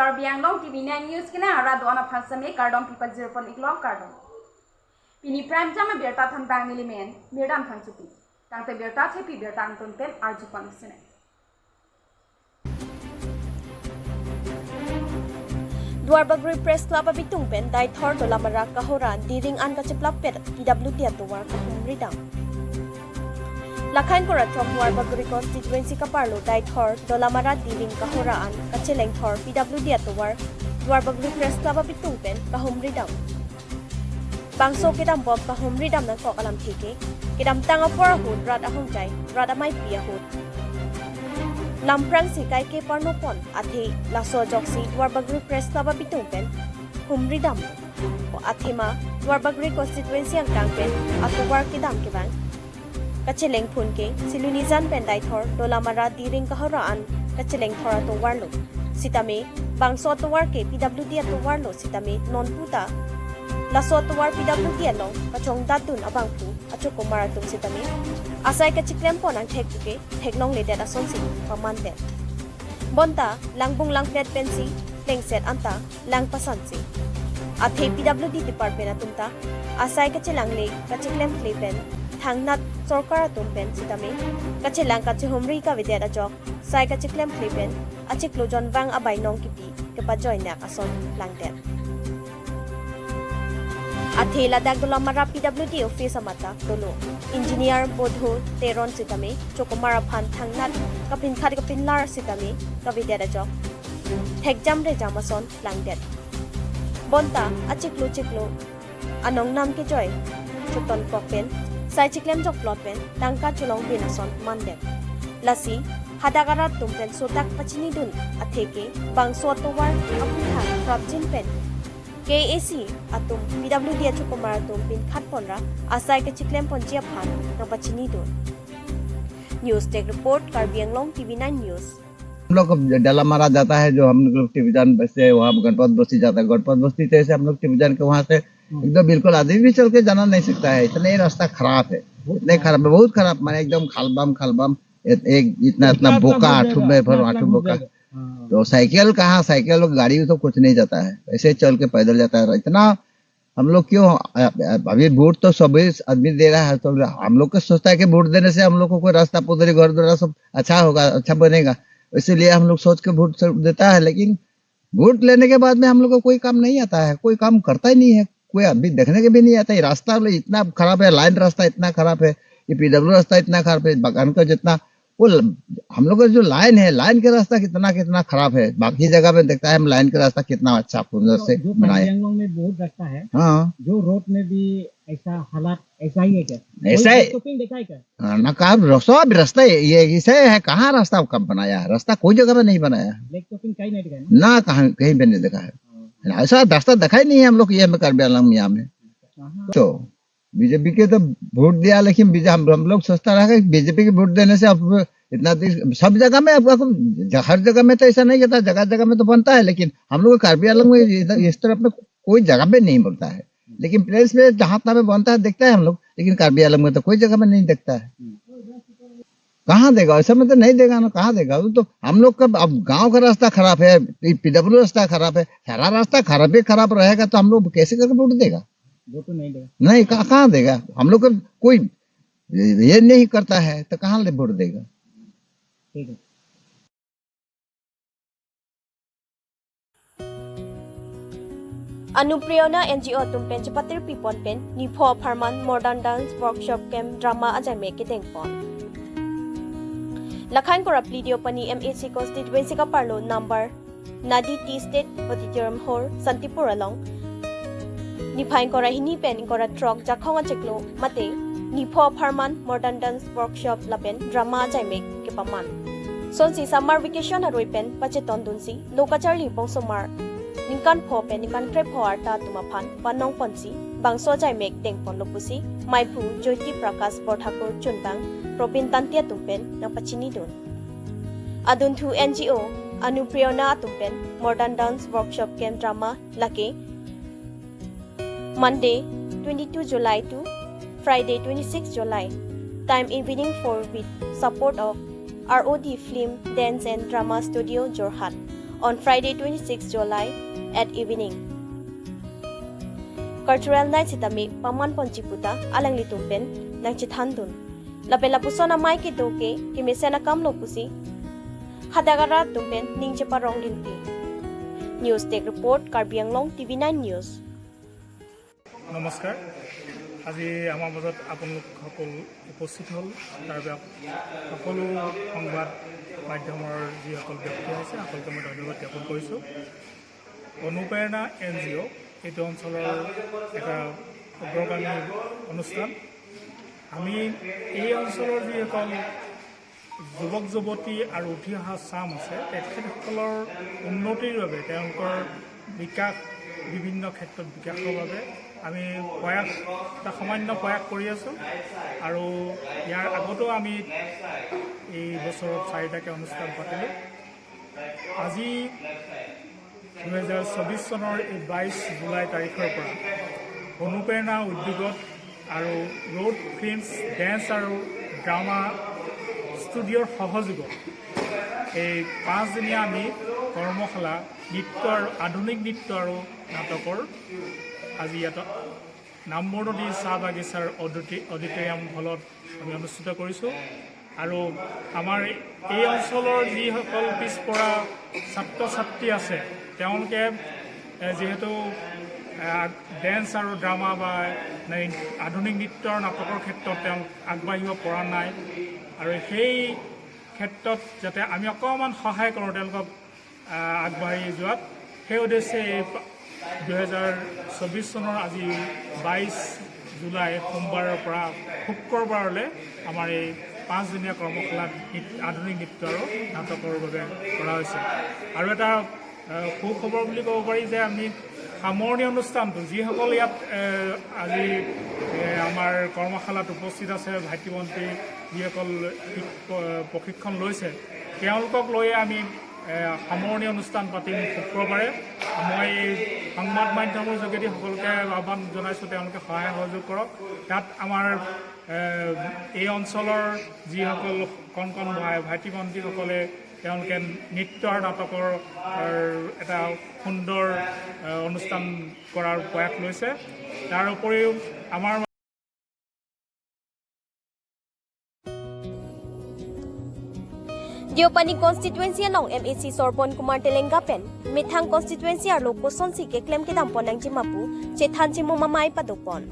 Karbiang long TV9 News kena arah doa na phasame kardom pipa 0.1 kardom. Pini prime jama berta thantang nilimen mirdam thangchupi. Tangte berta thepi berta antun pen arju panisene. Duarbagri Press Club abitung pen dai thor dola marak kahoran diring an kaciplap pet PWD atuwar kahum ridang. Lakhain korathom Duarbagri constituency kaparlo dai thor dola marak diring kahoraan kacileng thor PWD atuwar Duarbagri Press Club abitung pen kahum ridang. Bangso kedam bob kahum ridam nang kok alam thike kedam tanga por hud rat ahong jai rat amai pia hud. Lamprang si kai ke parnopon athi laso joksi Duarbagri Press Club abitung pen humri dam o athima Duarbagri constituency ang kangpen atuwar kidam kibang kacheleng phun ke silunizan pen dai thor dolamara diring kahoraan kacheleng thora to warlo sitame bangso atuwar ke PWD atuwar lo sitame non puta laso atuwar PWD lo kachong dadun abang pu achoko maratum sitame asai ka chiklem pon ang thektuke theklong le det ason si pamande bonta langbung lang pet pensi lengset anta lang pasansi athe PWD department atumta asai ka chilang le ka chiklem klepen thangnat sarkar atumpen sitame ka chilang ka chhumri ka videt ajok sai ka chiklem klepen achiklo jon wang abai nong kipi ke pa join nak ason lang det Athela dagdola mara PWD office amata dolo engineer bodho teron sitame chokomara phan thangnat kapin khari kapin lar sitame kavidera jok thekjam re jamason langdet bonta achiklo chiklo anong nam ke joy chuton kokpen sai chiklem jok plotpen tangka chulong binason mandet lasi hadagarat tumpen sotak pachini dun atheke bangso towar aputha propjin pen KAC atum PWD achukumar atum pin khatponra asai ke chiklem ponjia phan ng pachini don News Tech Report Karbi Anglong TV9 News हम लोग डलामारा जाता है जो हम लोग टिबिजान से वहाँ गणपत बस्ती जाता है गणपत बस्ती से हम लोग टिबिजान के वहाँ से एकदम बिल्कुल आदमी भी चल के जाना नहीं सकता है इतने रास्ता खराब है इतने खराब है बहुत खराब माने एकदम खालबाम एक इतना बोका आठू बोका तो साइकिल कहाँ साइकिल गाड़ी तो कुछ नहीं जाता है ऐसे चल के पैदल जाता है इतना हम लोग क्यों अभी वोट तो सभी आदमी दे रहा है तो हम लोग को सोचता है कि वोट देने से हम लोग को कोई रास्ता पुदरी घर द्वारा सब अच्छा होगा अच्छा बनेगा इसीलिए हम लोग सोच के वोट देता है लेकिन वोट लेने के बाद में हम लोग को कोई काम नहीं आता है कोई काम करता ही नहीं है कोई अभी देखने के भी नहीं आता है रास्ता इतना खराब है लाइन रास्ता इतना खराब है ये PW रास्ता इतना खराब है बगान का जितना वो हम लोग का जो लाइन है लाइन का रास्ता कितना खराब है बाकी जगह में देखता है हम लाइन का रास्ता कितना अच्छा सुंदर से बनाए में बहुत रास्ता है हाँ जो रोड में भी ऐसा हालात ऐसा ही है क्या ऐसा है देखा है क्या ना कहा सब रास्ता ये ऐसे है कहाँ रास्ता कब बनाया है रास्ता कोई जगह में नहीं बनाया ब्लैक टॉपिंग कहीं नहीं देखा है ना कहीं कहीं भी नहीं देखा है ऐसा रास्ता देखा ही नहीं है हम लोग ये में करबी आलम यहाँ में तो बीजेपी के तो वोट दिया लेकिन हम लोग सोचता रहा बीजेपी के वोट देने से अब इतना सब जगह में आपको हर जगह में तो ऐसा नहीं होता जगह जगह में तो बनता है लेकिन हम लोग कार्बी आलम में इस तरफ में कोई जगह पे नहीं बनता है लेकिन प्लेस में जहाँ तहाँ में बनता है देखता है हम लोग लेकिन कार्बी आलम में तो कोई जगह में नहीं देखता है कहाँ देगा ऐसा में तो नहीं देगा ना कहाँ देगा तो हम लोग का अब गांव का रास्ता खराब है PW रास्ता खराब है सारा रास्ता खराब रहेगा तो हम लोग कैसे करके वोट देगा वो तो नहीं देगा नहीं कहाँ देगा हम लोग का कोई ये नहीं करता है तो कहाँ ले वोट देगा ठीक है Anupriona NGO tumpen chapatir pipon pen nipho pharman modern dance workshop camp drama ajame ke tengpon Lakhain kora plidio pani MAC constituency ka parlo number Nadi T State Auditorium Hall Santipur along Nipain kora hini pen kora truck jakhonga cheklo mate nipho pharman modern dance workshop lapen drama ajame ke paman Sonsi summer vacation haroi pen pacheton dunsi lokachar li bongsomar Ningkan po pen ningkan krep ho arta tumaphan panong ponsi bangso jai mek teng pon lopusi maipu Jyoti Prakash Borthakur chunbang Robin Tantia tumpen nang pachini don Adun thu NGO Anupriona tumpen modern dance workshop camp drama lake Monday 22 July to Friday 26 July time evening 4 with support of ROD Film Dance and Drama Studio Jorhat on Friday 26 July at evening. Cultural night sitami paman ponchiputa alang litumpen nang chithandun. Lapela pusona mai ki doke ki mesena kamlo pusi. Hadagara tumpen ningche parong linti. News Tech Report Karbi Anglong TV9 News. নমস্কাৰ আজি আমাৰ মাজত আপোনালোক সকলো উপস্থিত হ'ল তাৰ বাবে সকলো সংবাদ মাধ্যমৰ যিসকল ব্যক্তি আছে সকলোকে মই ধন্যবাদ জ্ঞাপন কৰিছোঁ অনুপ্ৰেৰণা NGO এইটো অঞ্চলৰ এটা অগ্ৰগামী অনুষ্ঠান আমি এই অঞ্চলৰ যিসকল যুৱক যুৱতী আৰু উঠি অহা চাম আছে তেখেতসকলৰ উন্নতিৰ বাবে তেওঁলোকৰ বিকাশ বিভিন্ন ক্ষেত্ৰত বিকাশৰ বাবে আমি এটা সামান্য প্ৰয়াস কৰি আছোঁ আৰু ইয়াৰ আগতেও আমি এই বছৰত 4টাকৈ অনুষ্ঠান পাতিলোঁ আজি 2024 চনৰ এই 22 জুলাই তাৰিখৰ পৰা অনুপ্ৰেৰণা উদ্যোগত আৰু ৰোড ফিল্মছ ডেন্স আৰু ড্ৰামা ষ্টুডিঅ'ৰ সহযোগত এই 5 দিনীয়া আমি কৰ্মশালা নৃত্য আৰু আধুনিক নৃত্য আৰু নাটকৰ আজি ইয়াত নামবৰনদী চাহ বাগিচাৰ অডিটৰিয়াম হলত আমি অনুষ্ঠিত কৰিছোঁ আৰু আমাৰ এই অঞ্চলৰ যিসকল পিছপৰা ছাত্ৰ ছাত্ৰী আছে তেওঁলোকে যিহেতু ডেন্স আৰু ড্ৰামা বা আধুনিক নৃত্যৰ নাটকৰ ক্ষেত্ৰত তেওঁলোক আগবাঢ়িব পৰা নাই আৰু সেই ক্ষেত্ৰত যাতে আমি অকণমান সহায় কৰোঁ তেওঁলোকক আগবাঢ়ি যোৱাত সেই উদ্দেশ্যে 2024 চনৰ আজি 22 জুলাই সোমবাৰৰ পৰা শুক্ৰবাৰলৈ আমাৰ এই 5 দিনীয়া কৰ্মশালা আধুনিক নৃত্য আৰু নাটকৰ বাবে কৰা হৈছে আৰু এটা সুখবৰ বুলি ক'ব পাৰি যে আমি সামৰণি অনুষ্ঠানটো যিসকল ইয়াত আজি আমাৰ কৰ্মশালাত উপস্থিত আছে ভাইটি ভণ্টি যিসকল প্ৰশিক্ষণ লৈছে তেওঁলোকক লৈয়ে আমি সামৰণি অনুষ্ঠান পাতিম শুক্ৰবাৰে মই সংবাদ মাধ্যমৰ যোগেদি সকলোকে আহ্বান জনাইছোঁ তেওঁলোকে সহায় সহযোগ কৰক তাত আমাৰ এই অঞ্চলৰ যিসকল কণ কণ ভাইটি ভণ্টিসকলে তেওঁলোকে নৃত্য আৰু নাটকৰ এটা সুন্দৰ অনুষ্ঠান কৰাৰ প্ৰয়াস লৈছে তাৰ উপৰিও আমাৰ Diopani constituency anong MAC Sorbon Kumar Telenga pen mithang constituency ar lokoson si ke claim ke dampon nang jimapu chethan chimu mamai padopon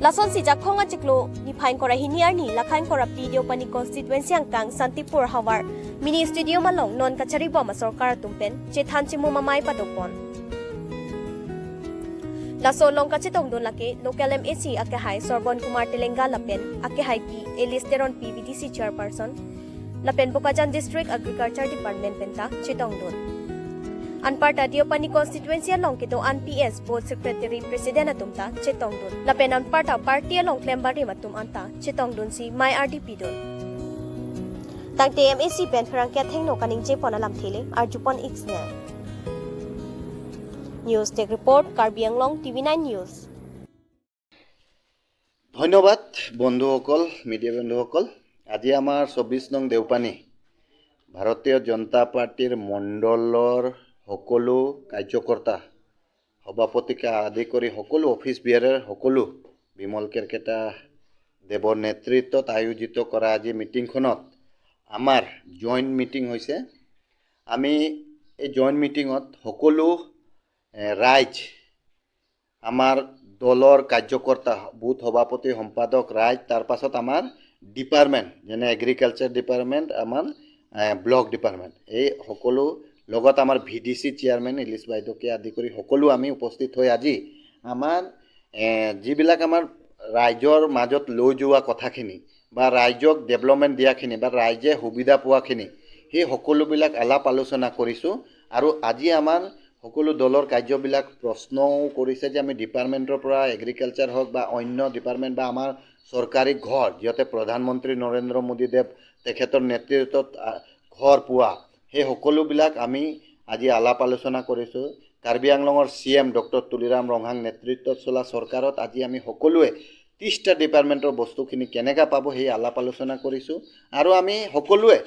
Lason si jakhonga chiklo ni phain kora hiniar ni lakhain kora Diopani constituency ang kang Santipur Hawar mini studio malong non kachari bom sarkar tumpen chethan chimu mamai padopon Laso long kachetong don laki local MAC akehai Sorbon Kumar Telenga lapen akehai pi Elisteron PVDC chairperson lapen Bokajan District Agriculture Department penta chetong don Anparta Diopani constituency along kito PS board secretary president atumta chetong don lapen anparta party along Klembari matum anta chetong don si my RDP don Tangte MAC pen perangkya thengno kaning jepon alam thele arjupon xne News Tech Report Karbi Anglong TV9 News ধন্যবাদ বন্ধুসকল media বন্ধুসকল আজি আমাৰ 24 নং দেওপানী ভাৰতীয় জনতা পাৰ্টিৰ মণ্ডলৰ সকলো কাৰ্যকৰ্তা সভাপতিকে আদি কৰি সকলো অফিচ বিয়াৰৰ সকলো বিমল কেৰকেটা দেৱৰ নেতৃত্বত আয়োজিত কৰা আজি মিটিংখনত আমাৰ জইণ্ট মিটিং হৈছে আমি এই জইণ্ট মিটিঙত সকলো ৰাইজ আমাৰ দলৰ কাৰ্যকৰ্তা বুথ সভাপতি সম্পাদক ৰাইজ তাৰ পাছত আমাৰ ডিপাৰ্টমেণ্ট যেনে এগ্ৰিকালচাৰ ডিপাৰ্টমেণ্ট আমাৰ ব্লক ডিপাৰ্টমেণ্ট এই সকলো লগত আমাৰ VDC চেয়াৰমেন ইলিছ বাইদেউকে আদি কৰি সকলো আমি উপস্থিত হৈ আজি আমাৰ যিবিলাক আমাৰ ৰাইজৰ মাজত লৈ যোৱা কথাখিনি বা ৰাইজক ডেভেলপমেণ্ট দিয়াখিনি বা ৰাইজে সুবিধা পোৱাখিনি সেই সকলোবিলাক আলাপ আলোচনা কৰিছোঁ আৰু আজি আমাৰ সকলো দলৰ কাৰ্যবিলাক প্ৰশ্নও কৰিছে যে আমি ডিপাৰ্টমেণ্টৰ পৰা এগ্ৰিকালচাৰ হওক বা অন্য ডিপাৰ্টমেণ্ট বা আমাৰ চৰকাৰী ঘৰ যিহেতু প্ৰধানমন্ত্ৰী নৰেন্দ্ৰ মোদী দেৱ তেখেতৰ নেতৃত্বত ঘৰ পোৱা সেই সকলোবিলাক আমি আজি আলাপ আলোচনা কৰিছোঁ কাৰ্বি আংলঙৰ CM ডক্টৰ তুলিৰাম ৰংহাং নেতৃত্বত চলা চৰকাৰত আজি আমি সকলোৱে 30টা ডিপাৰ্টমেণ্টৰ বস্তুখিনি কেনেকৈ পাব সেই আলাপ আলোচনা কৰিছোঁ আৰু আমি সকলোৱে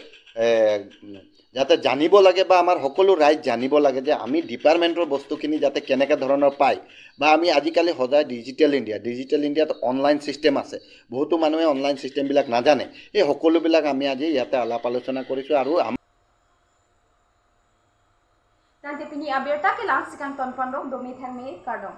যাতে জানিব লাগে বা আমাৰ সকলো ৰাইজ জানিব লাগে যে আমি ডিপাৰ্টমেণ্টৰ বস্তুখিনি যাতে কেনেকৈ ধৰণৰ পায় বা আমি আজিকালি সদায় ডিজিটেল ইণ্ডিয়াত অনলাইন ছিষ্টেম আছে বহুতো মানুহে অনলাইন ছিষ্টেমবিলাক নাজানে এই সকলোবিলাক আমি আজি ইয়াতে আলাপ আলোচনা কৰিছোঁ আৰু Tangte pini aberta ke lang sikang ton pondok domi thang me kardom.